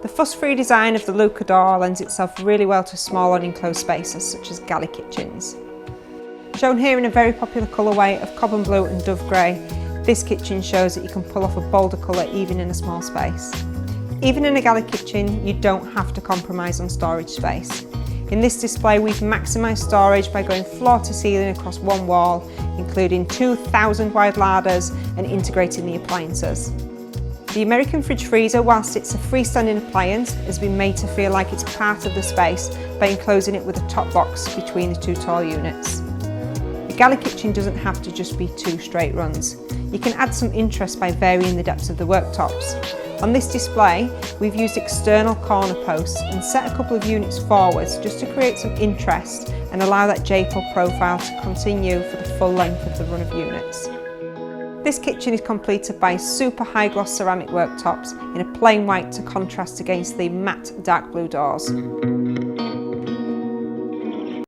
The fuss-free design of the Luca door lends itself really well to small and enclosed spaces such as galley kitchens. Shown here in a very popular colourway of Cobham blue and dove grey, this kitchen shows that you can pull off a bolder colour even in a small space. Even in a galley kitchen, you don't have to compromise on storage space. In this display, we've maximised storage by going floor to ceiling across one wall, including 2,000 wide larders and integrating the appliances. The American fridge freezer, whilst it's a freestanding appliance, has been made to feel like it's part of the space by enclosing it with a top box between the two tall units. The galley kitchen doesn't have to just be two straight runs. You can add some interest by varying the depths of the worktops. On this display, we've used external corner posts and set a couple of units forwards just to create some interest and allow that J-pole profile to continue for the full length of the run of units. This kitchen is completed by super high gloss ceramic worktops in a plain white to contrast against the matte dark blue doors.